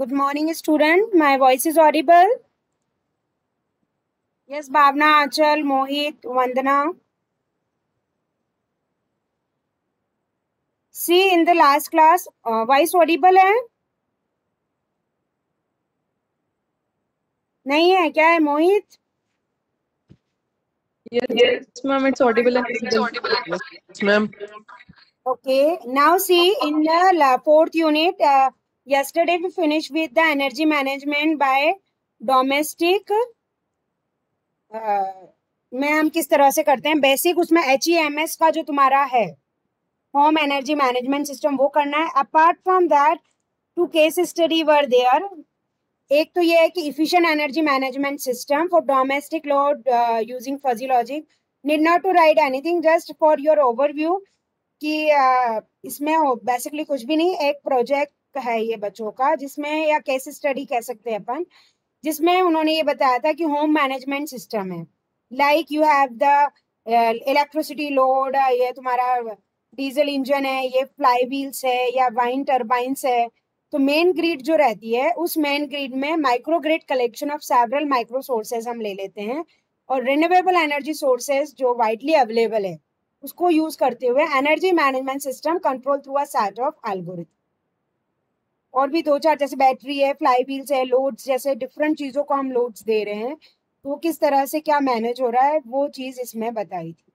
Good morning, student. My voice is audible. Yes, Bhavna, Achal, Mohit, Vandana. See, in the last class, voice audible है? नहीं है क्या है मोहित? Yes, ma'am, it's audible and visible. Yes, ma'am. Okay. Now see, in the fourth unit, yesterday we finished with the energy management by domestic. में हम किस तरह से करते हैं बेसिक, उसमें HEMS का जो तुम्हारा है होम एनर्जी मैनेजमेंट सिस्टम वो करना है. Apart from that two case study were there. एक तो ये है कि efficient energy management system for domestic load using fuzzy logic. Need not to write anything, just for your overview कि इसमें बेसिकली कुछ भी नहीं, एक प्रोजेक्ट है ये बच्चों का जिसमें, या केस स्टडी कह सकते हैं अपन, जिसमें उन्होंने ये बताया था कि होम मैनेजमेंट सिस्टम है. Like you have the electricity load, ये तुम्हारा डीजल इंजन है, ये फ्लाई व्हील्स है या वाइन टर्बाइंस है. तो मेन ग्रिड जो रहती है, उस मेन ग्रिड में micro grid collection of several micro sources हम ले लेते हैं, और रिन्यूएबल एनर्जी सोर्सेज जो वाइडली अवेलेबल है उसको यूज करते हुए energy management system control through a set of algorithm. और भी दो चार, जैसे बैटरी है, फ्लाई व्हील्स है, लोड्स, जैसे डिफरेंट चीजों को हम लोड्स दे रहे हैं, तो किस तरह से क्या मैनेज हो रहा है वो चीज इसमें बताई थी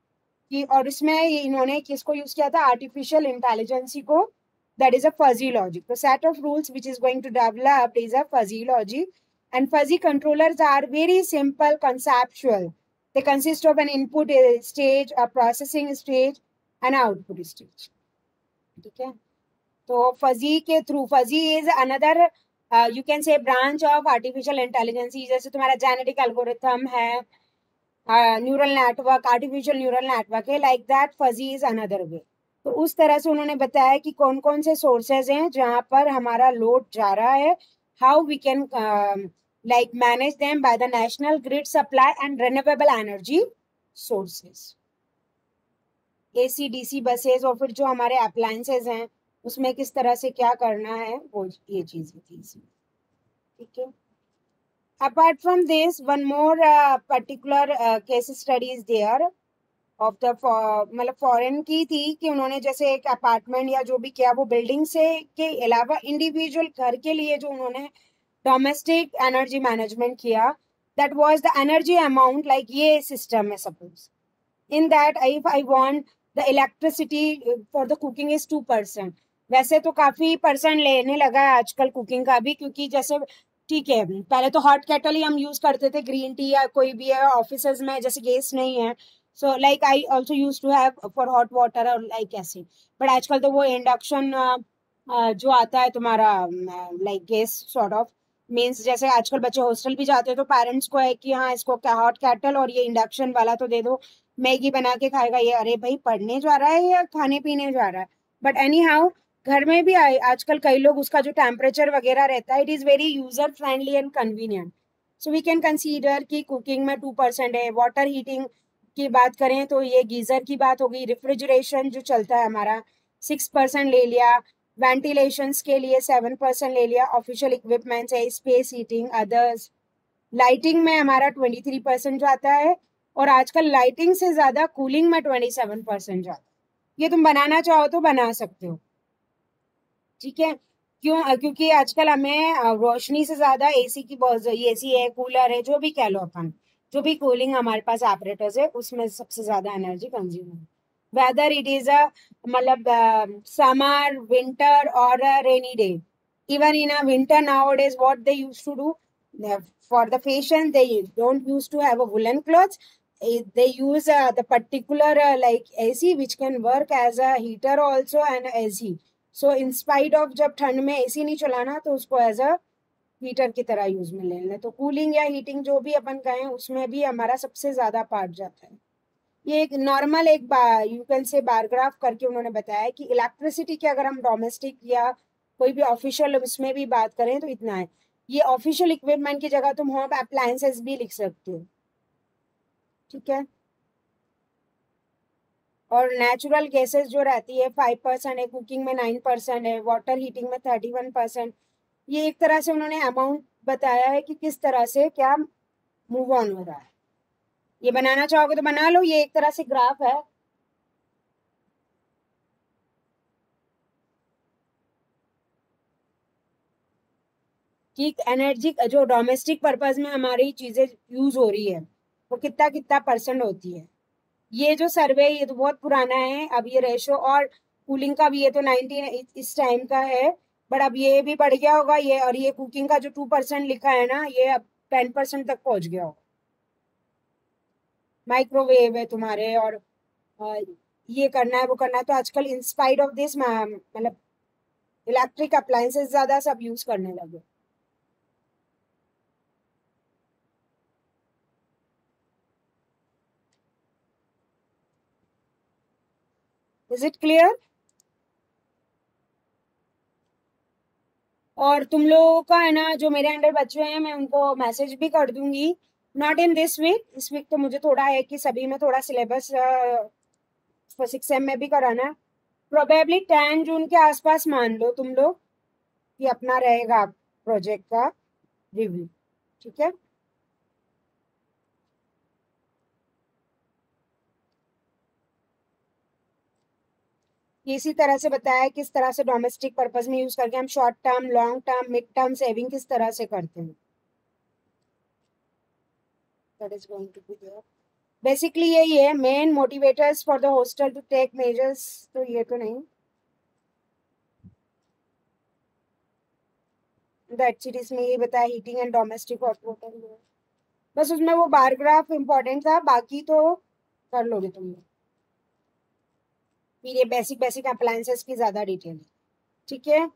कि. और इसमें इन्होंने किसको यूज किया था, आर्टिफिशियल इंटेलिजेंसी को. That is a fuzzy logic. तो set of rules which is going to develop is a fuzzy logic. And fuzzy controllers are very simple conceptual. They consist of an input stage, a processing stage, and an output stage. ठीक है. तो fuzzy के through, fuzzy is another you can say branch of artificial intelligence. जैसे तुम्हारा genetic algorithm है, neural network, artificial neural network है, like that fuzzy is another way. तो उस तरह से उन्होंने बताया कि कौन कौन से सोर्सेज हैं जहां पर हमारा लोड जा रहा है, how we can like manage them by the national grid supply and renewable energy sources. AC/DC buses और फिर जो हमारे अप्लायंसेज हैं उसमें किस तरह से क्या करना है, वो ये चीज थी इसमें. ठीक है. Apart from this, one more particular case study is there of the, मतलब फॉरेन की थी, कि उन्होंने जैसे एक अपार्टमेंट या जो भी किया, वो बिल्डिंग से के अलावा इंडिविजुअल घर के लिए जो उन्होंने डोमेस्टिक एनर्जी मैनेजमेंट किया, that was the energy amount. Like ये सिस्टम है suppose, in that if I want the electricity for the cooking is 2%. वैसे तो काफी परसेंट लेने लगा है आजकल कुकिंग का भी, क्योंकि जैसे ठीक है, पहले तो हॉट केटल ही हम यूज करते थे, ग्रीन टी या कोई भी है ऑफिस में, जैसे गैस नहीं है. So like I also use to have for hot water और लाइक ऐसे. बट आजकल तो वो इंडक्शन जो आता है तुम्हारा, like gas sort of means, जैसे आजकल बच्चे हॉस्टल भी जाते हैं तो पेरेंट्स को है कि हाँ इसको क्या हॉट केटल और ये इंडक्शन वाला तो दे दो, मैगी बना के खाएगा ये. अरे भाई, पढ़ने जा रहा है या खाने पीने जा रहा है? बट एनी हाउ, घर में भी आजकल कई लोग उसका जो टेम्परेचर वगैरह रहता है, it is very user friendly and convenient. So we can consider कि कुकिंग में 2% है. वाटर हीटिंग की बात करें तो ये गीजर की बात होगी. रेफ्रिजरेशन जो चलता है हमारा, 6% ले लिया. वेंटिलेशन के लिए 7% ले लिया. ऑफिशियल इक्विपमेंट्स है, स्पेस हीटिंग, अदर्स. लाइटिंग में हमारा 23% जाता है, और आजकल लाइटिंग से ज्यादा कूलिंग में 27% जाता है. ये तुम बनाना चाहो तो बना सकते हो. ठीक है. क्यों? क्योंकि आजकल हमें रोशनी से ज्यादा एसी की बहुत, एसी है, कूलर है, जो भी कह लो अपन, जो भी कूलिंग हमारे पास ऑपरेटर्स है, उसमें सबसे ज्यादा एनर्जी कंज्यूम है. वेदर इट इज अ, मतलब समर, विंटर और rainy day. even in a winter nowadays, what they used to do, for the fashion, they don't used to have a woolen clothes. They use the particular like AC, which can work as a heater also and AC. So in spite of जब ठंड में AC नहीं चलाना, तो उसको as a heater की तरह use में ले लें. तो कूलिंग या हीटिंग जो भी अपन कहें, उसमें भी हमारा सबसे ज्यादा पार्ट जाता है. ये एक नॉर्मल एक यू कैन से बारग्राफ करके उन्होंने बताया कि इलेक्ट्रिसिटी की अगर हम डोमेस्टिक या कोई भी ऑफिशियल उसमें भी बात करें तो इतना है. ये ऑफिशियल इक्विपमेंट की जगह तुम होम अप्लायंसेस भी लिख सकते हो. ठीक है. और नेचुरल गैसेस जो रहती है 5% है, कुकिंग में 9% है, वाटर हीटिंग में 31%. ये एक तरह से उन्होंने अमाउंट बताया है कि किस तरह से क्या मूव ऑन हो रहा है। ये बनाना चाहोगे तो बना लो, ये एक तरह से ग्राफ है। कि एनर्जी जो डोमेस्टिक पर्पज में हमारी चीजें यूज हो रही है वो कितना कितना परसेंट होती है। ये जो सर्वे ये तो बहुत पुराना है, अब ये रेशो और कूलिंग का भी ये तो 19 इस टाइम का है, बट अब ये भी बढ़ गया होगा ये। और ये कुकिंग का जो 2% लिखा है ना, ये अब 10% तक पहुंच गया होगा। माइक्रोवेव है तुम्हारे, और ये करना है वो करना है, तो आजकल इंस्पाइट ऑफ दिस मतलब इलेक्ट्रिक अप्लायंसेस ज्यादा सब यूज करने लगे। Is it clear? और तुम लोगों का है ना, जो मेरे अंडर बच्चे हैं मैं उनको मैसेज भी कर दूंगी, नॉट इन दिस वीक। इस वीक तो मुझे थोड़ा है कि सभी में थोड़ा सिलेबस 6M में भी कराना है। प्रोबेबली 10 जून के आसपास मान लो तुम लोग कि अपना रहेगा प्रोजेक्ट का रिव्यू, ठीक है? इसी तरह से बताया किस तरह से डोमेस्टिक पर्पज में यूज करके हम short term, long term, mid term saving किस तरह से करते हैं। That is going to be there. Basically यही है main motivators for the hostel to take measures. तो ये तो नहीं, द एक्टिविटीज में ये बताया heating and domestic hot water, बस उसमें वो बार ग्राफ इम्पोर्टेंट था, बाकी तो कर लोगे तुम लोग। फिर ये बेसिक बेसिक अप्लायंसेस की ज्यादा डिटेल है, ठीक है?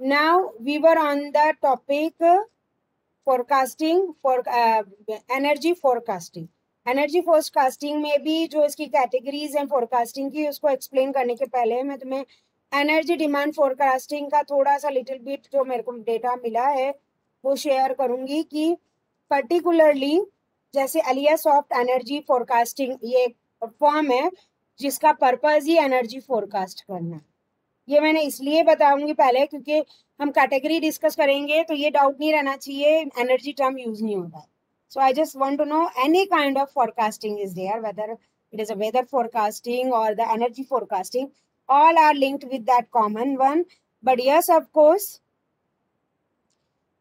Now we were on the topic forecasting for energy forecasting. Energy forecasting में भी जो इसकी कैटेगरीज हैं फोरकास्टिंग की, उसको एक्सप्लेन करने के पहले मैं तुम्हें एनर्जी डिमांड फोरकास्टिंग का थोड़ा सा लिटिल बिट जो मेरे को डेटा मिला है वो शेयर करूंगी। कि पर्टिकुलरली जैसे अलिया सॉफ्ट एनर्जी फोरकास्टिंग ये फॉर्म है जिसका पर्पज ही एनर्जी फोरकास्ट करना है। ये मैंने इसलिए बताऊंगी पहले क्योंकि हम कैटेगरी डिस्कस करेंगे तो ये डाउट नहीं रहना चाहिए एनर्जी टर्म यूज नहीं होता है। So I just want to know any kind of forecasting is there, whether it is a weather forecasting और the energy forecasting, all are linked with that common one. But yes, of course,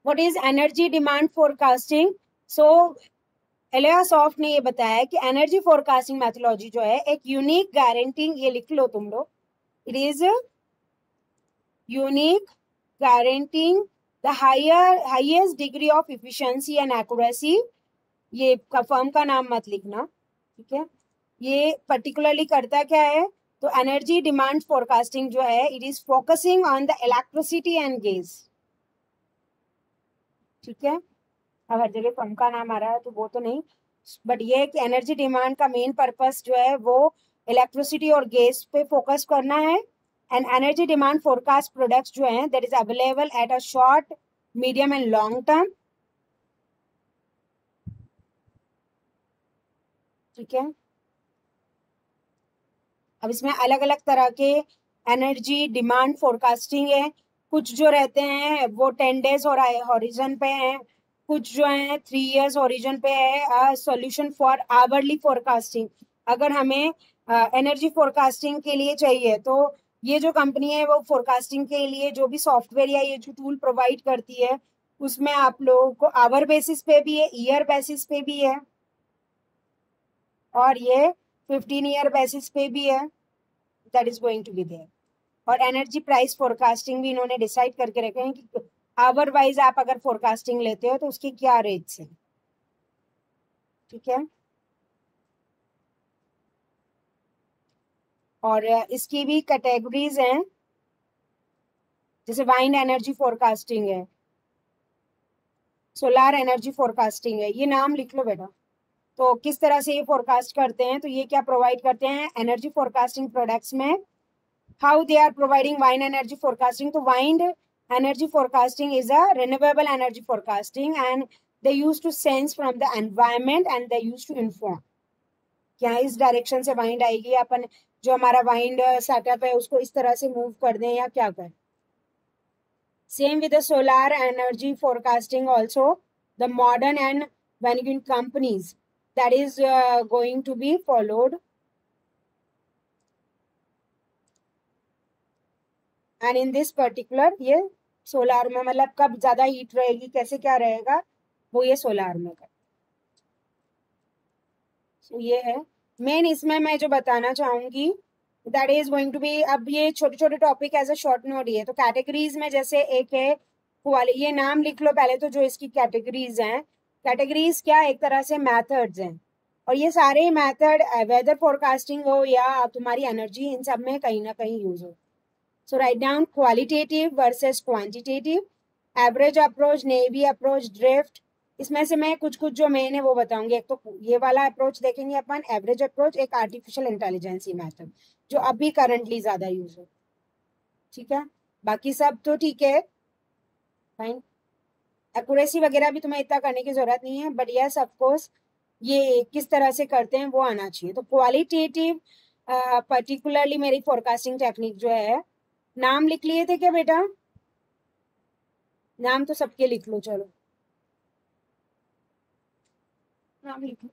what is energy demand forecasting? So एलियासॉफ्ट ने ये बताया कि energy forecasting mythology जो है एक unique guaranteeing, ये लिख लो तुम लोग, it is unique guaranteeing the highest degree of efficiency and accuracy। ये फर्म का नाम मत लिखना, ठीक है? ये पर्टिकुलरली करता क्या है? तो एनर्जी डिमांड फोरकास्टिंग जो है it is focusing on the electricity and gas, ठीक है? अब हर जगह फर्म का नाम आ रहा है तो वो तो नहीं, बट ये है कि एनर्जी डिमांड का मेन पर्पस जो है वो इलेक्ट्रिसिटी और गैस पे फोकस करना है। And energy demand forecast products जो हैं that is available at a short, medium and long term, ठीक है? अब इसमें अलग अलग तरह के एनर्जी डिमांड फोरकास्टिंग है। कुछ जो रहते हैं वो 10 days और हॉरिजन पे हैं, कुछ जो है 3 years हॉरिजन पे है। सॉल्यूशन फॉर आवरली फोरकास्टिंग, अगर हमें एनर्जी फोरकास्टिंग के लिए चाहिए तो ये जो कंपनी है वो फोरकास्टिंग के लिए जो भी सॉफ्टवेयर या ये जो टूल प्रोवाइड करती है उसमें आप लोगों को आवर बेसिस पे भी है, ईयर बेसिस पे भी है, और ये 15 year बेसिस पे भी है, that is going to be there. और एनर्जी प्राइस फोरकास्टिंग भी इन्होंने डिसाइड करके रखे हैं कि आवर वाइज आप अगर फोरकास्टिंग लेते हो तो उसके क्या रेट्स हैं, ठीक है? और इसकी भी कैटेगरीज हैं, जैसे वाइंड एनर्जी फोरकास्टिंग है, सोलार एनर्जी फोरकास्टिंग है, ये नाम लिख लो बेटा। तो किस तरह से ये फोरकास्ट करते हैं? तो ये क्या प्रोवाइड करते हैं एनर्जी फोरकास्टिंग प्रोडक्ट्स में? How they are providing wind energy forecasting? तो wind energy forecasting is a renewable energy forecasting and they used to sense from the environment and they used to inform क्या इस direction से wind आएगी, अपन जो हमारा wind setup है उसको इस तरह से मूव कर दें या क्या करें। Same with the solar energy forecasting also. The modern and vanguard companies that is going to be followed. And in this particular ये सोलार में मतलब कब ज्यादा हीट रहेगी, कैसे क्या रहेगा, वो ये सोलार में कर। So ये है मेन। इसमें मैं जो बताना चाहूंगी that is going to be, अब ये छोटे छोटे topic as a short note ही है। तो कैटेगरीज में जैसे एक है ये नाम लिख लो पहले तो, जो इसकी कैटेगरीज हैं। कैटेगरीज क्या, एक तरह से मैथड्स हैं, और ये सारे मैथड वेदर फोरकास्टिंग हो या तुम्हारी एनर्जी, इन सब में कहीं ना कहीं यूज हो। So write down qualitative versus quantitative, average approach, naive approach, drift. इसमें से मैं कुछ कुछ जो मेन है वो बताऊंगी। एक तो ये वाला अप्रोच देखेंगे अपन, एवरेज अप्रोच, एक आर्टिफिशियल इंटेलिजेंस मेथड जो अभी करंटली ज्यादा यूज हो। ठीक है, बाकी सब तो ठीक है, फाइन। एक्यूरेसी वगैरह भी तुम्हें इतना करने की जरूरत नहीं है, बट यस ऑफकोर्स ये किस तरह से करते हैं वो आना चाहिए। तो क्वालिटेटिव पर्टिकुलरली मेरी फोरकास्टिंग टेक्निक जो है, नाम लिख लिए थे क्या बेटा? नाम तो सबके लिख लो, चलो नाम लिख लो।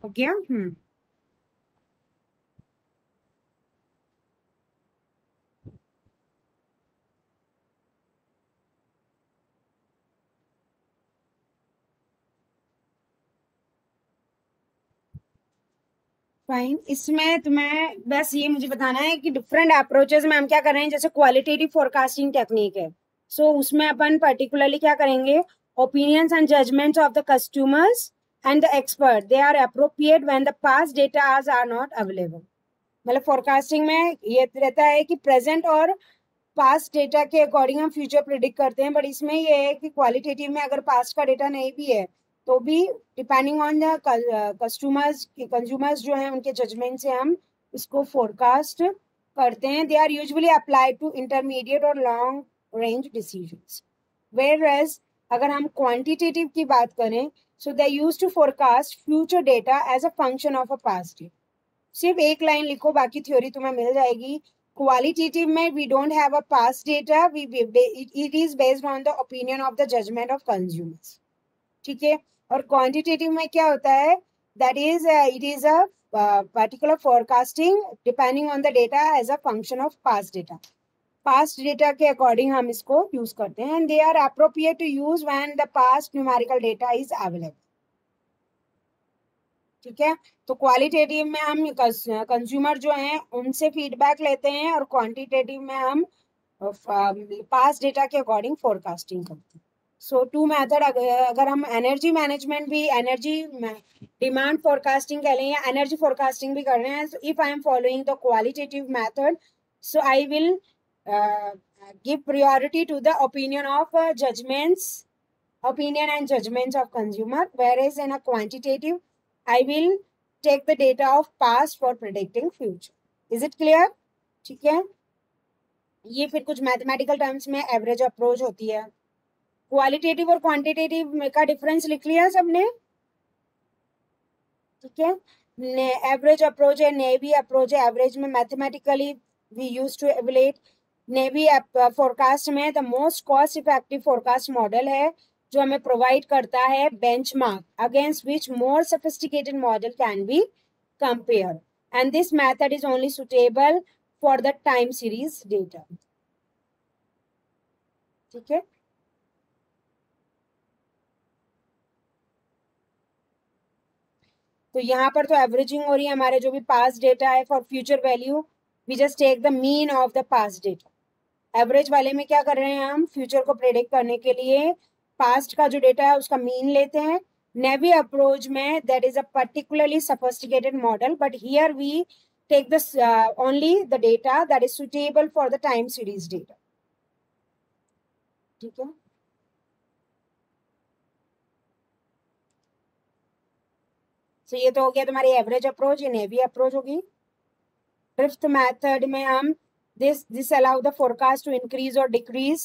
हो गया? फाइन। इसमें तुम्हें बस ये मुझे बताना है कि डिफरेंट अप्रोचेस में हम क्या कर रहे हैं। जैसे क्वालिटेटिव फोरकास्टिंग टेक्निक है, सो उसमें अपन पर्टिकुलरली क्या करेंगे, opinions and judgments of the customers and the expert they are appropriate when the past data are not available. मतलब फोरकास्टिंग में ये रहता है कि प्रेजेंट और पास्ट डेटा के अकॉर्डिंग हम फ्यूचर प्रिडिक्ट करते हैं, बट इसमें ये है कि क्वालिटेटिव में अगर पास्ट का डेटा नहीं भी है तो भी डिपेंडिंग ऑन द कंज्यूमर्स जो हैं उनके जजमेंट से हम इसको फोरकास्ट करते हैं। They are usually applied to intermediate और लॉन्ग रेंज डिसीजंस। वेयरएज अगर हम क्वांटिटेटिव की बात करें, so they use to forecast future data as a function of a past data. सिर्फ एक लाइन लिखो, बाकी थ्योरी तुम्हें मिल जाएगी। क्वालिटेटिव में we don't have a past data, it is based on the opinion of the judgment of consumers. ठीक है, और क्वांटिटेटिव में क्या होता है, that is it is a particular forecasting depending on the data as a function of past data. Past data के according हम इसको यूज करते हैं, and they are appropriate to use when the past numerical data is available. ठीक है, तो qualitative में हम कंज्यूमर जो हैं उनसे फीडबैक लेते हैं, और क्वांटिटेटिव में हम पास्ट डेटा के अकॉर्डिंग फोरकास्टिंग करते हैं। सो टू मेथड। अगर हम एनर्जी मैनेजमेंट भी, एनर्जी डिमांड फोरकास्टिंग कह लें या एनर्जी फोरकास्टिंग भी कर रहे हैं, if I am following the qualitative method, so I will give priority to the opinion and judgments of consumer, whereas in a quantitative I will take the data of past for predicting future. Is it clear? ठीक है, ये फिर कुछ mathematical terms में average approach होती है। Qualitative और quantitative का डिफरेंस लिख लिया सबने? ठीक है, एवरेज अप्रोच है, नेवी अप्रोच है। एवरेज में mathematically we use to evaluate. Naive forecast में the most cost effective forecast model है जो हमें प्रोवाइड करता है benchmark against which more sophisticated model can be compare, and this method is only suitable for the time series data. ठीक है, तो यहाँ पर तो एवरेजिंग हो रही है, हमारे जो भी पास्ट डेटा है for future value we just take the mean of the past data. Average वाले में क्या कर रहे हैं, हम फ्यूचर को प्रेडिक्ट करने के लिए पास्ट का जो डेटा है उसका मीन लेते हैं। नेवी अप्रोच में that is a particularly sophisticated model, but here we take this only the data that is suitable for the time series data. ठीक है, तो ये तो हो गया तुम्हारी एवरेज अप्रोच, ये नेवी अप्रोच होगी। ड्रिफ्ट मेथड में हम this allow the forecast to increase और डिक्रीज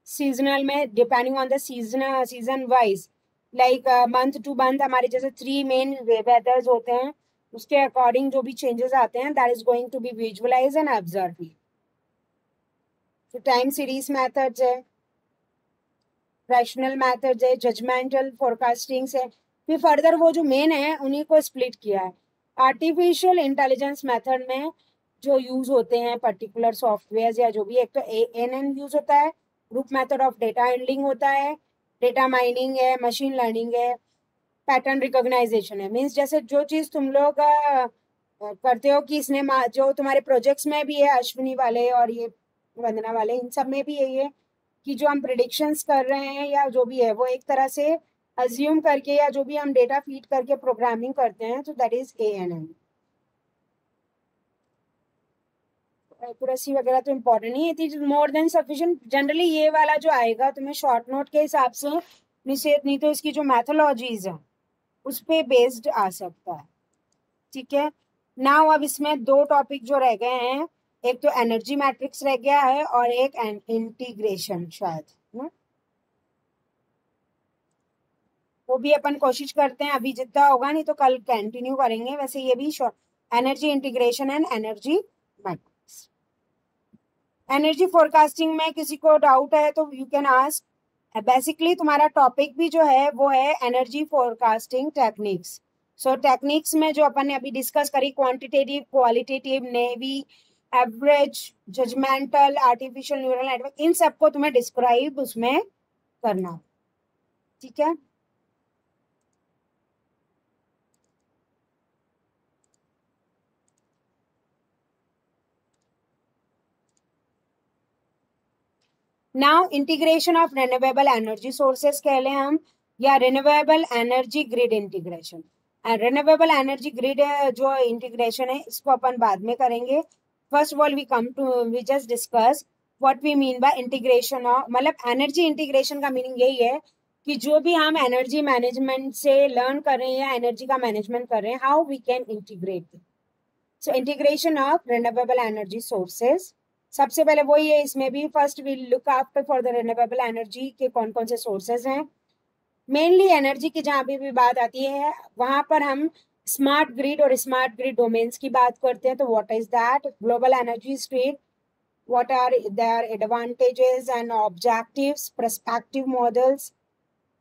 सीजनल में depending on the season wise, like month to month हमारे जैसे 3 मेन वेदर्स होते हैं, उसके अकॉर्डिंग जो भी चेंजेस आते हैं that is going to be visualize and observe. तो टाइम सीरीज मेथड्स है, रैशनल मेथड्स है, जजमेंटल फोरकास्टिंग है, फिर फर्दर वो जो मेन है उन्हीं को स्प्लिट किया है। आर्टिफिशियल इंटेलिजेंस मेथड में जो यूज होते हैं पर्टिकुलर सॉफ्टवेयर या जो भी, एक तो ANN यूज होता है, group method of data handling होता है, डेटा माइनिंग है, मशीन लर्निंग है, पैटर्न रिकॉग्नाइजेशन है। मीन्स जैसे जो चीज तुम लोग करते हो कि इसने जो तुम्हारे प्रोजेक्ट्स में भी है, अश्विनी वाले और ये वंदना वाले, इन सब में भी यही है कि जो हम प्रिडिक्शंस कर रहे हैं या जो भी है वो एक तरह से अज्यूम करके या जो भी हम डेटा फीड करके प्रोग्रामिंग करते हैं, तो दैट इज ANN। एक्यूरेसी वगैरह तो इम्पोर्टेंट नहीं है, it is more than sufficient. Generally ये वाला जो आएगा तुम्हें शॉर्ट नोट के हिसाब से निषेध, नहीं तो इसकी जो मैथोलॉजीज है उस पे बेस्ड आ सकता है। ठीक है, नाउ अब इसमें 2 टॉपिक जो रह गए हैं, एक तो एनर्जी मैट्रिक्स रह गया है और एक इंटीग्रेशन शायद ना? वो भी अपन कोशिश करते हैं, अभी जितना होगा नहीं तो कल कंटिन्यू करेंगे। वैसे ये भी energy integration and energy matrix. Energy forecasting में किसी को डाउट है तो यू कैन आस्क। बेसिकली तुम्हारा टॉपिक भी जो है वो है energy forecasting techniques. So techniques में जो अपन ने अभी डिस्कस करी, quantitative, qualitative, naive, average, judgemental, artificial neural network, इन सबको तुम्हें डिस्क्राइब उसमें करना। ठीक है, now integration of renewable energy sources कह लें हम, या renewable energy grid integration. Renewable energy grid जो इंटीग्रेशन है इसको अपन बाद में करेंगे। First of all we just discuss what we mean by integration of, मतलब एनर्जी इंटीग्रेशन का मीनिंग यही है कि जो भी हम एनर्जी मैनेजमेंट से लर्न कर रहे हैं या एनर्जी का मैनेजमेंट कर रहे हैं, how we can integrate. So integration of renewable energy sources, सबसे पहले वही है, इसमें भी first we look after for the renewable energy के कौन कौन से सोर्सेज हैं। मेनली एनर्जी की जहाँ भी बात आती है वहां पर हम स्मार्ट ग्रिड और स्मार्ट ग्रिड डोमेन्स की बात करते हैं। तो what is that? Global energy grid, what are their advantages and objectives, perspective models,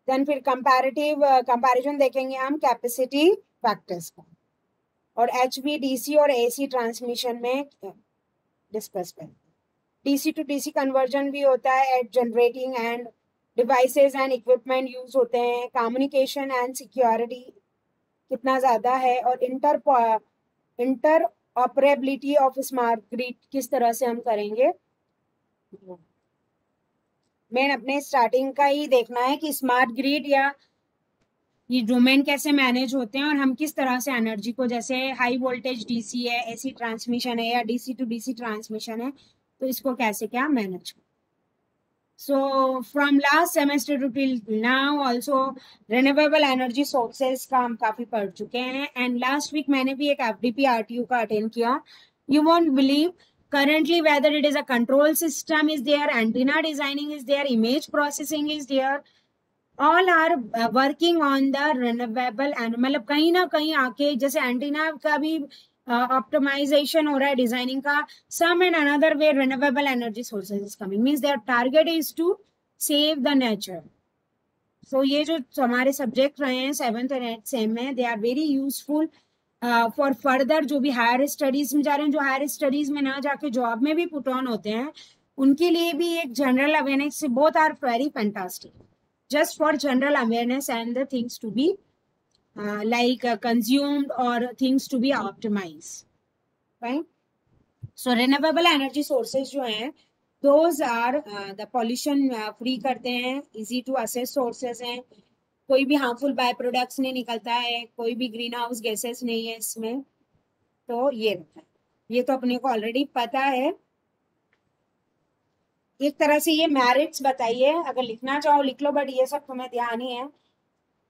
then फिर कंपैरिजन देखेंगे हम कैपेसिटी फैक्टर्स का, और HVDC और AC ट्रांसमिशन में डिस्कस करें। DC to DC कन्वर्जन भी होता है, at generating end devices and equipment use होते हैं, कम्युनिकेशन एंड सिक्योरिटी कितना ज़्यादा है, और inter operability of smart grid किस तरह से हम करेंगे। मेन अपने स्टार्टिंग का ही देखना है कि स्मार्ट ग्रिड या ये डोमेन कैसे मैनेज होते हैं और हम किस तरह से एनर्जी को, जैसे हाई वोल्टेज DC है, AC ट्रांसमिशन है या DC to DC ट्रांसमिशन है, तो इसको कैसे क्या manage. So from last semester two till now also renewable energy sources का हम काफी पढ़ चुके हैं। एंड लास्ट वीक मैंने भी एक FDP RTU का अटेंड किया। You won't believe currently whether it is a control system is there, antenna designing is there, image processing is there, all are working on the renewable and मतलब कहीं ना कहीं आके जैसे एंटीना का भी ऑप्टिमाइजेशन हो रहा है, डिजाइनिंग का, some and another way renewable energy sources is coming, means their target is to save the nature. सो ये जो हमारे सब्जेक्ट रहे हैं 7th और 8th सेम में, they are very useful for further जो भी हायर स्टडीज में जा रहे हैं, जो हायर स्टडीज में ना जाके जॉब में भी पुट ऑन होते हैं, उनके लिए भी एक general awareness, both are very fantastic, just for general awareness and the things to be consumed or things to be optimized, right? So renewable energy sources जो हैं, those are the pollution free करते हैं, easy to assess sources हैं, कोई भी harmful by products नहीं निकलता है, कोई भी ग्रीन हाउस गैसेस नहीं है इसमें, तो ये रहता है। ये तो अपने को ऑलरेडी पता है। एक तरह से ये मेरिट्स बताइए, अगर लिखना चाहो लिख लो, बट ये सब तुम्हें ध्यान ही है,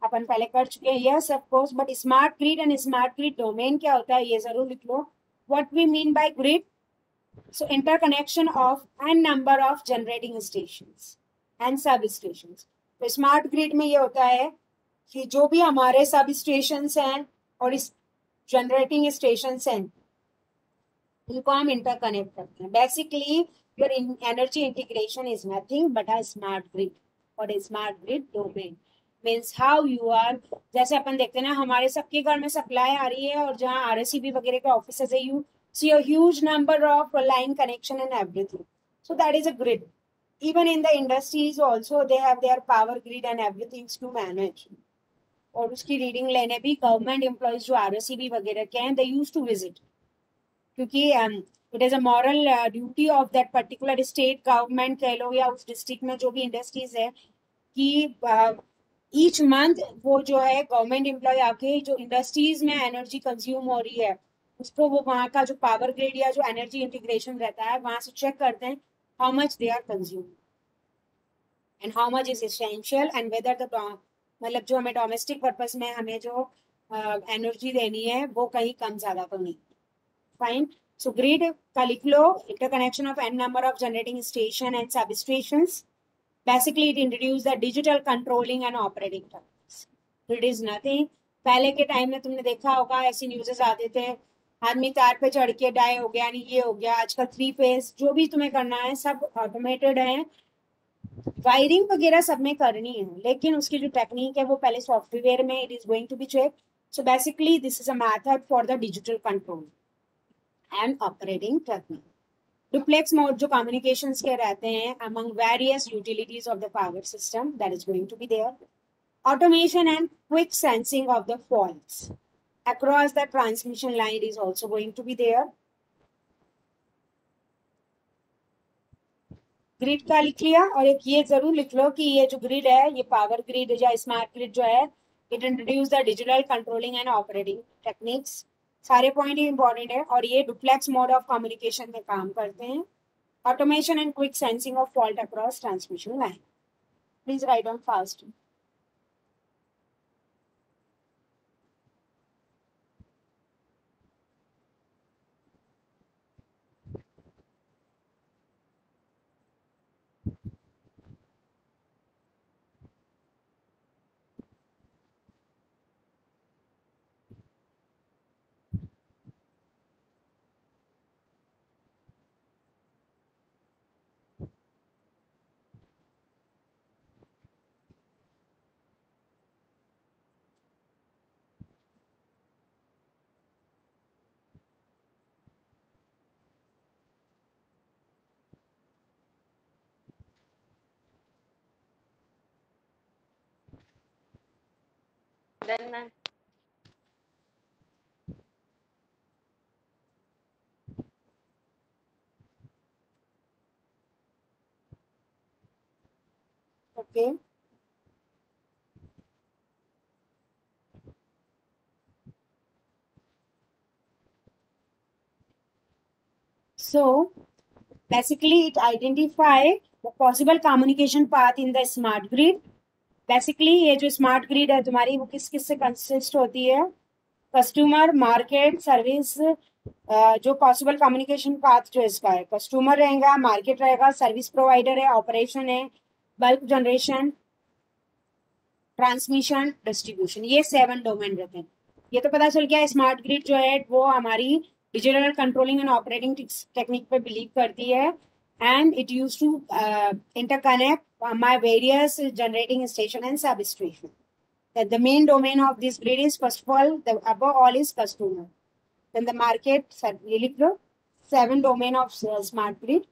अपन पहले कर चुके हैं, yes of course, but smart grid and smart grid domain क्या होता है ये जरूर लिख लो। What we mean by grid, so interconnection of n number of generating stations and substations. तो स्मार्ट ग्रिड में ये होता है कि जो भी हमारे सब स्टेशंस हैं और इस जनरेटिंग स्टेशंस हैं, इनको हम इंटरकनेक्ट करते हैं। Basically your energy integration is nothing but a smart grid और a smart grid domain means how you are, जैसे अपन देखते हैं ना, हमारे सबके घर में सप्लाई आ रही है और जहाँ आरएसईबी वगैरह के ऑफिसेज है, you see a huge number of line connection and everything, so that is a grid. even in the industries also they have their power grid and everything to manage, और उसकी reading लेने भी government employees जो आरएसईबी वगैरह के हैं, दे use to visit, क्योंकि it is a moral duty of that particular state government कह लो या उस डिस्ट्रिक्ट में जो भी इंडस्ट्रीज है, कि ईच मंथ वो जो है गवर्नमेंट एम्प्लॉय आके जो इंडस्ट्रीज में एनर्जी कंज्यूम हो रही है उसको वो वहाँ का जो पावर ग्रिड या जो एनर्जी इंटीग्रेशन रहता है वहां से चेक करते हैं how much they are consume and how much is essential and whether the, मतलब जो हमें डोमेस्टिक पर्पस में हमें जो एनर्जी देनी है वो कहीं कम ज्यादा तो नहीं। फाइन, सो ग्रिड का लिख लो, interconnection of n number of generating station and substations. Basically, it introduced the digital controlling and operating techniques. It is nothing. पहले के टाइम में तुमने देखा होगा ऐसी न्यूज़ेस आते थे, आदमी तार पे चढ़ के डाई हो गया, नहीं ये हो गया। आजकल 3 फेज जो भी तुम्हें करना है सब ऑटोमेटेड है, वायरिंग वगैरह सब में करनी है, लेकिन उसकी जो टेक्निक है वो पहले सॉफ्टवेयर में it is going to be check. So basically this is a method for the digital control and operating technique. Duplex mode जो communications के रहते हैं among various utilities of the power system, that is going to be there. Automation and quick sensing of the faults across the transmission line is also going to be there. Grid का लिख लिया, और एक ये जरूर लिख लो कि ये जो ग्रिड है ये पावर ग्रिड या स्मार्ट ग्रिड जो है, it introduce the digital controlling and operating techniques. सारे पॉइंट ही इंपॉर्टेंट है, और ये डुप्लेक्स मोड ऑफ कम्युनिकेशन में काम करते हैं। Automation and quick sensing of fault across transmission line. Please right on fast. Then Okay. So basically it identify the possible communication path in the smart grid. Basically ये जो smart grid है तुम्हारी वो किस किस से कंसिस्ट होती है, कस्टमर, मार्केट, सर्विस। जो पॉसिबल कम्युनिकेशन पाथ जो इसका है, कस्टमर रहेगा, मार्केट रहेगा, सर्विस प्रोवाइडर है, ऑपरेशन है, बल्क जनरेशन, ट्रांसमिशन, डिस्ट्रीब्यूशन, ये 7 डोमेन रहते हैं। ये तो पता चल गया स्मार्ट ग्रिड जो है वो हमारी digital controlling and operating technique पे बिलीव करती है, and it used to interconnect my various generating station and substation. That the main domain of this grid is, first of all, the above all is customer. Then the market, really 7 domain of smart grid.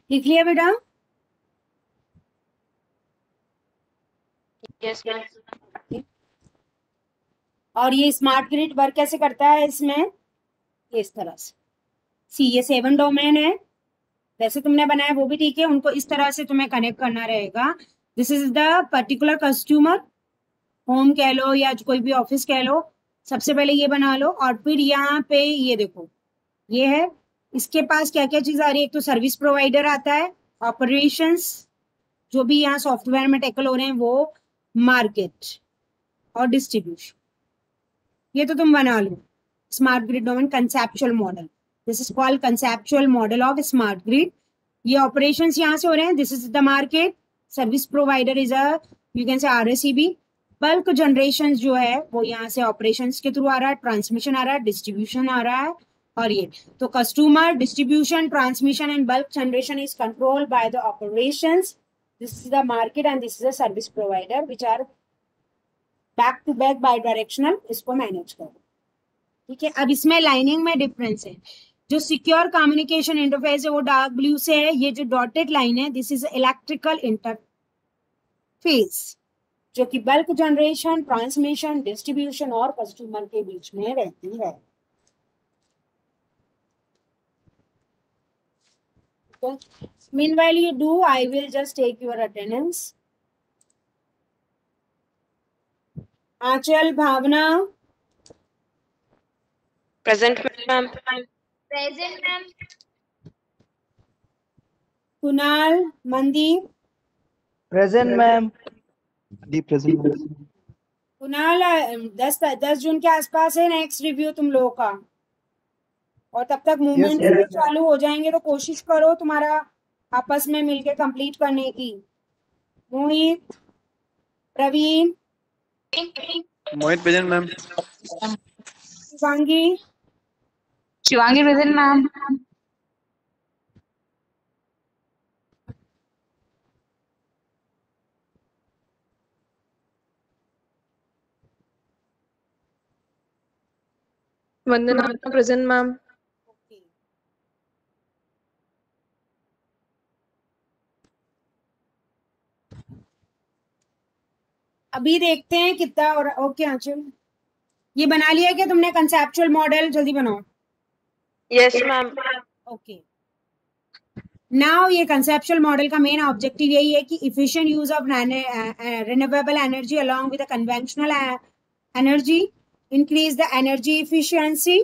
लिख लिया बेटा? Yes, ma'am. और ये smart grid work कैसे करता है इसमें? इस तरह से, सी ये 7 डोमेन है, वैसे तुमने बनाया वो भी ठीक है, उनको इस तरह से तुम्हें कनेक्ट करना रहेगा. This is the particular customer, home कह लो या कोई भी ऑफिस कह लो. सबसे पहले ये बना लो, और फिर यहाँ पे ये देखो, ये है, इसके पास क्या क्या चीज आ रही है. एक तो सर्विस प्रोवाइडर आता है, ऑपरेशंस जो भी यहाँ सॉफ्टवेयर में टैकल हो रहे हैं वो, मार्केट और डिस्ट्रीब्यूशन. ये तो तुम बना लो. Smart grid domain conceptual model, this is called conceptual model of smart grid. ये ऑपरेशंस यहाँ से हो रहे हैं. This is the market, service provider is a, you can say RSEB. Bulk generation जो है वो यहाँ से ऑपरेशंस के थ्रू आ रहा है, ट्रांसमिशन आ रहा है, डिस्ट्रीब्यूशन आ रहा है. और ये तो customer, distribution, transmission and bulk generation is controlled by the operations. This is the market and this is the service provider which are back to back bidirectional. इसको मैनेज करो, ठीक है. अब इसमें लाइनिंग में डिफरेंस है. जो secure communication interface है वो डार्क ब्लू से है. ये जो डॉटेड लाइन है, दिस इज इलेक्ट्रिकल इंटरफेस, जो कि बल्क जनरेशन, ट्रांसमिशन, डिस्ट्रीब्यूशन और कस्टमर के बीच में रहती है. Meanwhile you do, I will just take your attendance. Aanchal, Bhavna, Present, ma'am. Present, ma'am. Kunal, Mandeep. Present, ma'am. present. Kunal, 10 जून के आसपास है नेक्स्ट रिव्यू तुम लोगों का, और तब तक मूवमेंट Yes, चालू हो जाएंगे, तो कोशिश करो तुम्हारा आपस में मिलके कंप्लीट करने की. मोहित, Praveen, Mohit present, ma'am. Shivangi, Shivangi present, ma'am. Vandana present, ma'am. अभी देखते हैं कितना. और ओके आंचल, ये बना लिया क्या तुमने कंसेप्चुअल मॉडल? जल्दी बनाओ. Yes, ma'am. ओके. नाउ ये कंसेप्चुअल मॉडल का मेन ऑब्जेक्टिव यही है कि efficient use of renewable energy along with conventional energy, increase the energy efficiency,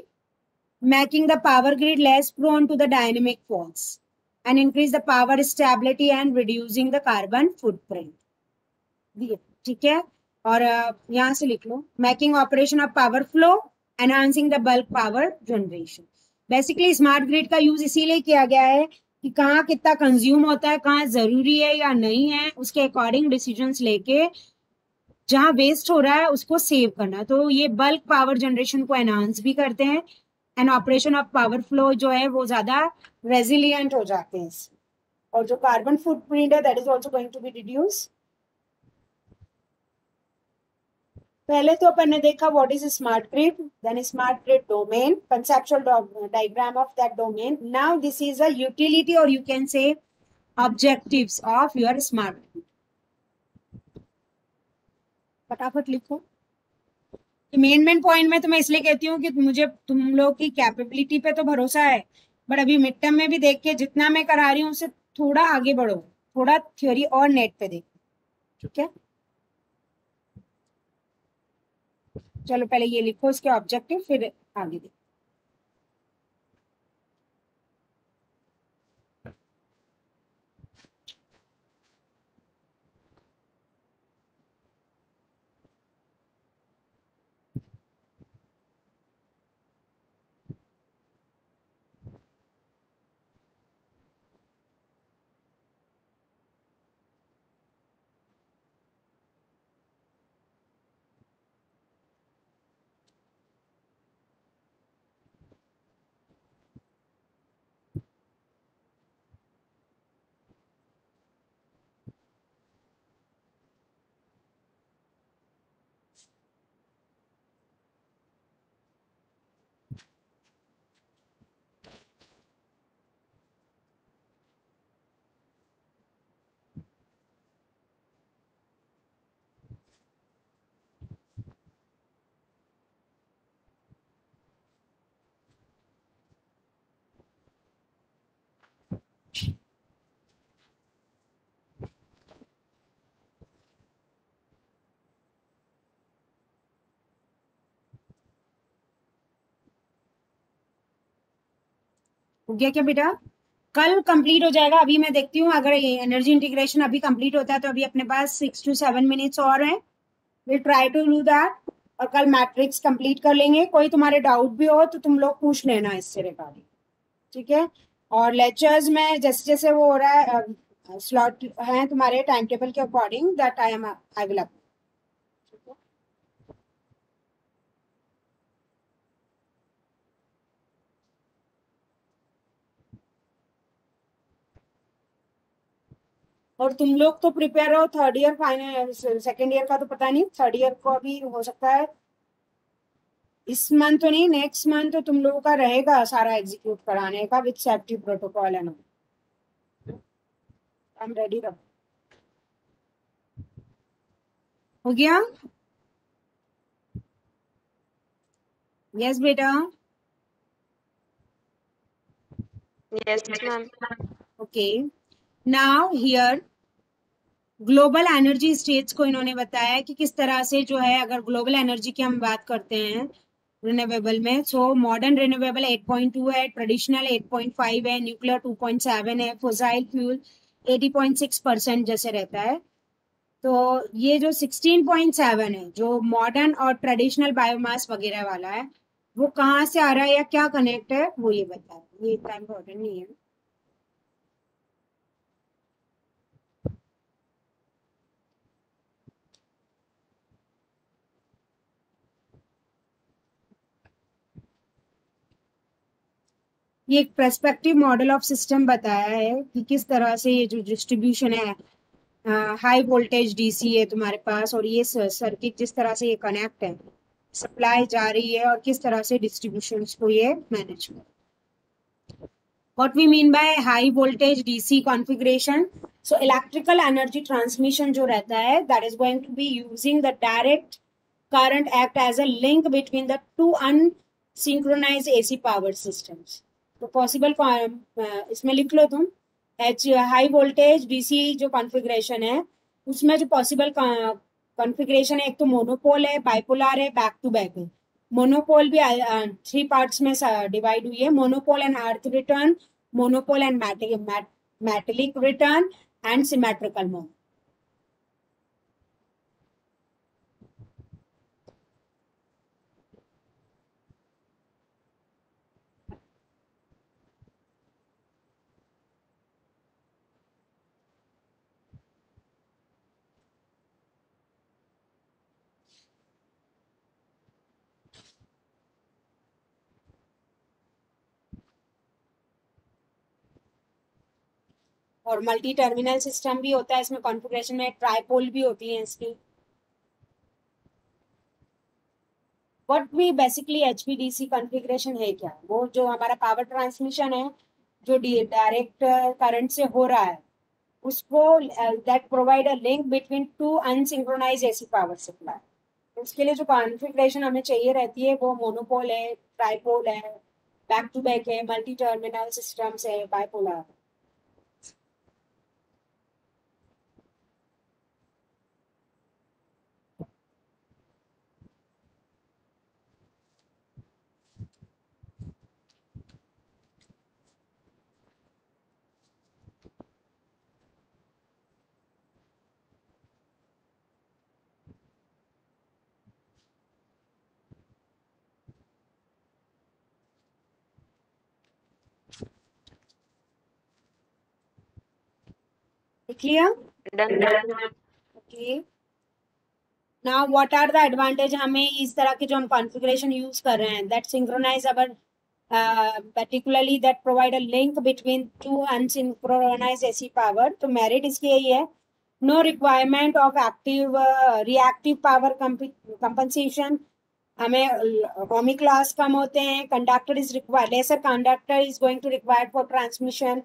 making the power grid less prone to the dynamic faults, and increase the power stability and reducing the carbon footprint. ठीक है. और यहाँ से लिख लो, making operation of power flow, enhancing the bulk power generation. Basically smart grid का use इसीलिए किया गया है कि कहाँ कितना कंज्यूम होता है, कहाँ जरूरी है या नहीं है, उसके अकॉर्डिंग डिसीजंस लेके जहाँ वेस्ट हो रहा है उसको सेव करना. तो ये बल्क पावर जनरेशन को एनहांस भी करते हैं, and operation of power flow जो है वो ज्यादा रेजिलियंट हो जाते हैं. और जो कार्बन फुटप्रिंट है that is also going to be reduce. पहले तो अपन ने देखा what is smart grid, then smart grid domain, conceptual diagram of that domain. Now this is a utility, और you can say objectives of your smart grid. फटाफट लिखो। Main point में तो मैं इसलिए कहती हूँ कि मुझे तुम लोग की कैपेबिलिटी पे तो भरोसा है, बट अभी मिड टर्म में भी देख के जितना मैं करा रही हूँ उससे थोड़ा आगे बढ़ो, थोड़ा थ्योरी और नेट पे देखो, ठीक है। चलो पहले ये लिखो इसके ऑब्जेक्टिव, फिर आगे देखो। हो गया क्या बेटा? कल कंप्लीट हो जाएगा। अभी मैं देखती हूँ अगर एनर्जी इंटीग्रेशन अभी कंप्लीट होता है तो अभी अपने पास 6 to 7 मिनट्स और हैं। Will try to do that और कल मैट्रिक्स कंप्लीट कर लेंगे। कोई तुम्हारे डाउट भी हो तो तुम लोग पूछ लेना इससे रिगार्डिंग, ठीक है। और लेक्चर्स में जैसे जैसे वो हो रहा है स्लॉट है तुम्हारे टाइम टेबल के according that I will upload. और तुम लोग तो प्रिपेयर हो third year final, second year का तो पता नहीं, थर्ड ईयर को अभी हो सकता है इस मंथ तो नहीं, नेक्स्ट मंथ तो तुम लोगों का रहेगा सारा एग्जीक्यूट कराने का with safety protocol and I am ready. रहो, हो गया? यस बेटा। Yes, ma'am. Okay, now here global energy states को इन्होंने बताया कि किस तरह से जो है, अगर ग्लोबल एनर्जी की हम बात करते हैं रिन्यूएबल में, सो मॉडर्न रिन्यूएबल 8.2 है, ट्रेडिशनल 8.5 है, न्यूक्लियर 2.7 है, फोसाइल फ्यूल 80.6% जैसे रहता है। तो ये जो 16.7 है जो मॉडर्न और ट्रेडिशनल बायोमास वगैरह वाला है, वो कहाँ से आ रहा है या क्या कनेक्ट है वो ये बताया। ये इतना इम्पोर्टेंट नहीं है। ये एक पर्सपेक्टिव मॉडल ऑफ सिस्टम बताया है कि किस तरह से ये जो डिस्ट्रीब्यूशन है, हाई वोल्टेज डीसी है तुम्हारे पास और ये सर्किट जिस तरह से ये कनेक्ट है, सप्लाई जा रही है और किस तरह से डिस्ट्रीब्यूशन को ये मैनेज कर। What we mean by high voltage DC configuration? So electrical energy transmission जो रहता है, that is going to be using the direct current act as a link between the two unsynchronized AC power systems. तो possible इसमें लिख लो तुम, H high voltage DC जो configuration है उसमें जो पॉसिबल कॉन्फ़िगरेशन है, एक तो मोनोपोल है, बाइपोलर है, बैक टू बैक है। मोनोपोल भी 3 पार्ट्स में डिवाइड हुई है, monopole and earth return, monopole and metallic return and symmetrical mode. और मल्टी टर्मिनल सिस्टम भी होता है इसमें, कॉन्फ़िगरेशन में ट्राइपोल भी होती है इसकी। व्हाट भी बेसिकली एचवीडीसी कॉन्फ़िगरेशन है क्या? वो जो हमारा पावर ट्रांसमिशन है जो डायरेक्ट करंट से हो रहा है, उसको that provide a link between two unsynchronize AC power supply. उसके लिए जो कॉन्फ़िगरेशन हमें चाहिए रहती है वो मोनोपोल है, ट्राइपोल है, बैक टू बैक है, मल्टी टर्मिनल सिस्टम्स है, bipolar. Clear? Done. Okay, now what are the advantage हमें इस तरह के जो हम कॉन्फ़िगरेशन यूज कर रहे हैं that synchronize our particularly that provide a link between two unsynchronized AC power। तो मेरिट इसकी यही है, no requirement of active reactive power compensation। हमें ohmic loss कम होते हैं, conductor is required, lesser conductor is going to required for transmission,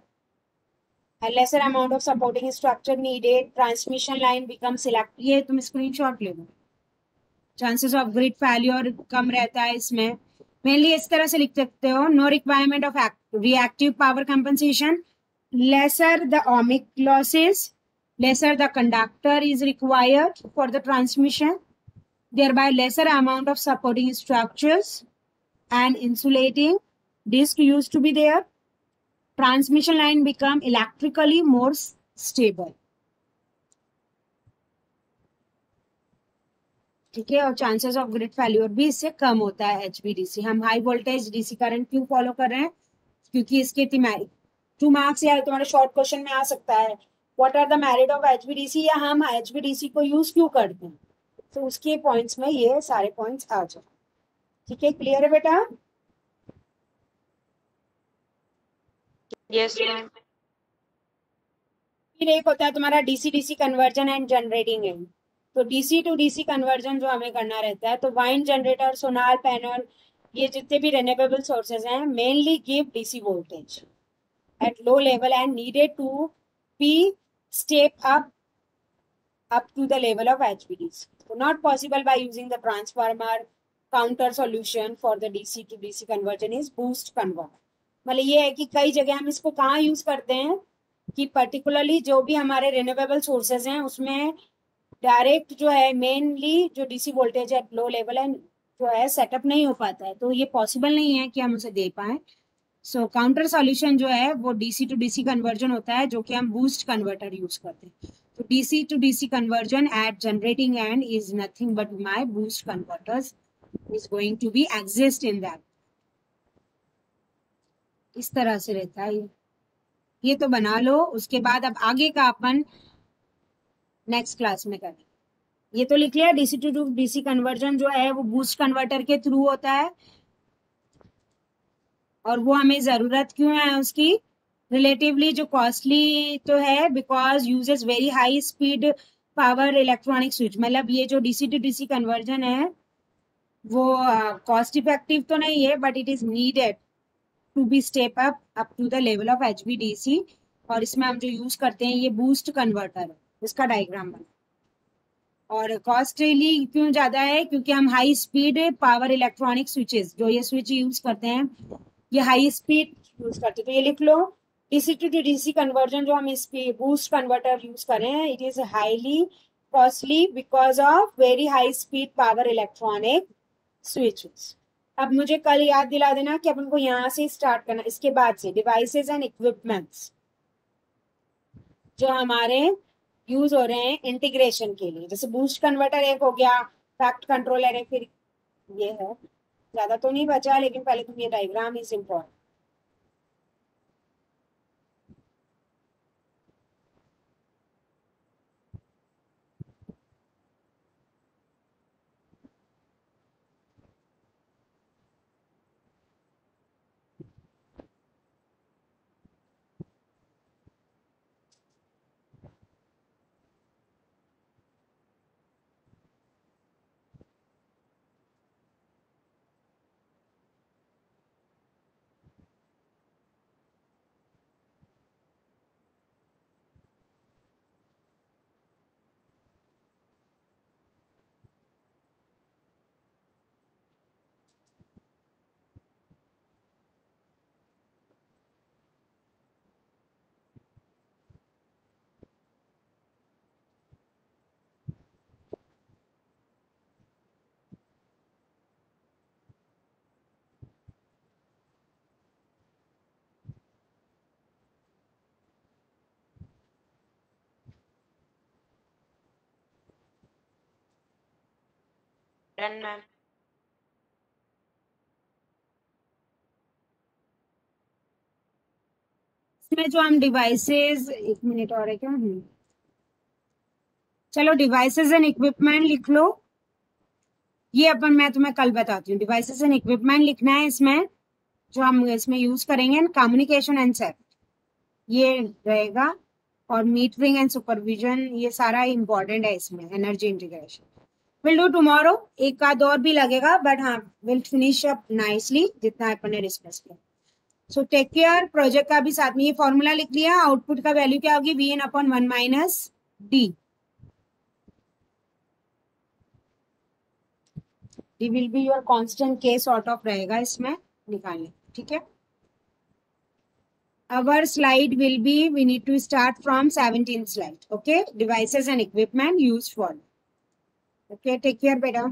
a lesser amount of supporting structure needed, transmission line becomes select। ये तुम screenshot ले लो। Chances of grid failure कम रहता है इसमें। Mainly इस तरह से लिख सकते हो, no requirement of reactive power compensation, lesser the ohmic losses, lesser the conductor is required for the transmission, thereby lesser amount of supporting structures and insulating disc used to be there, transmission line become electrically more stable। ठीक है, और chances of grid failure भी इससे कम होता है HVDC. हम high voltage DC current क्यों follow कर रहे हैं? क्योंकि इसके 2 मार्क्स या तुम्हारे शॉर्ट क्वेश्चन में आ सकता है what are the merit of HVDC, या हम एचवीडीसी को यूज क्यों करते हैं, तो उसके पॉइंट्स में ये सारे पॉइंट्स आ जाए। ठीक है, क्लियर है बेटा? Yes, ma'am. फिर एक होता है तुम्हारा DC DC conversion and generating and. तो डीसी टू डीसी कन्वर्जन जो हमें करना रहता है, तो वाइंड जनरेटर, सोलार पैनल, ये जितने भी रिन्यूएबल सोर्सेज हैं mainly give DC voltage at low level and needed to be step up to the level of HVDC. So not possible by using the transformer। Counter solution for the DC to DC conversion is boost converter। मतलब ये है कि कई जगह हम इसको कहाँ use करते हैं कि पर्टिकुलरली जो भी हमारे रिन्यूएबल सोर्सेज हैं उसमें डायरेक्ट जो है मेनली जो DC voltage at low level है जो है सेटअप नहीं हो पाता है, तो ये पॉसिबल नहीं है कि हम उसे दे पाए। सो काउंटर सॉल्यूशन जो है वो डीसी टू डीसी कन्वर्जन होता है, जो कि हम बूस्ट कन्वर्टर यूज करते हैं। तो DC to DC conversion at generating end is nothing but my boost converters is going to be exist in that. इस तरह से रहता है ये तो बना लो। उसके बाद अब आगे का अपन नेक्स्ट क्लास में करेंगे। ये तो लिख लिया, डीसी टू डीसी कन्वर्जन जो है वो बूस्ट कन्वर्टर के थ्रू होता है, और वो हमें जरूरत क्यों है उसकी? रिलेटिवली जो कॉस्टली तो है because uses very high speed power electronic switch. मतलब ये जो डीसी टू डीसी कन्वर्जन है वो कॉस्ट इफेक्टिव तो नहीं है but it is needed to be step up to the level of HVDC. और इसमें हम जो यूज करते हैं ये बूस्ट कन्वर्टर है, इसका डायग्राम बना। और कॉस्टली क्यों ज्यादा है? क्योंकि हम high speed power electronic switches जो ये स्विच यूज करते हैं ये हाई स्पीड यूज करते हैं। तो ये लिख लो, डीसी टू डीसी कन्वर्जन जो हम इस पे बूस्ट कन्वर्टर यूज कर रहे हैं it is highly costly because of very high speed power electronic switches. अब मुझे कल याद दिला देना कि अपन को यहाँ से स्टार्ट करना, इसके बाद से डिवाइसेस एंड इक्विपमेंट्स जो हमारे यूज हो रहे हैं इंटीग्रेशन के लिए। जैसे बूस्ट कन्वर्टर एक हो गया, फैक्ट कंट्रोलर है, फिर ये है, ज्यादा तो नहीं बचा लेकिन पहले तुम ये diagram is important. Done, ma'am. इसमें जो हम डिवाइसेस, 1 मिनट और है क्या? चलो डिवाइसेस एंड इक्विपमेंट लिख लो। ये मैं तुम्हें कल बताती हूँ। डिवाइसेस एंड इक्विपमेंट लिखना है इसमें, जो हम इसमें यूज करेंगे। कम्युनिकेशन एंड सेट ये रहेगा, और मीटरिंग एंड सुपरविजन ये सारा इंपॉर्टेंट है इसमें। Energy integration will do tomorrow, एक आध और भी लगेगा, बट हाँ विल फिनिश अप नाइसली जितना अपन ने डिस्कस किया। So take care. प्रोजेक्ट का भी साथ में ये फॉर्मूला लिख लिया। आउटपुट का वैल्यू क्या होगी? Vn/1 minus D. D will be your constant के सॉर्ट ऑफ रहेगा इसमें निकालने, ठीक है। Our slide will be, we need to start from 17th slide. Okay, devices and equipment used for. Okay, take care, beta.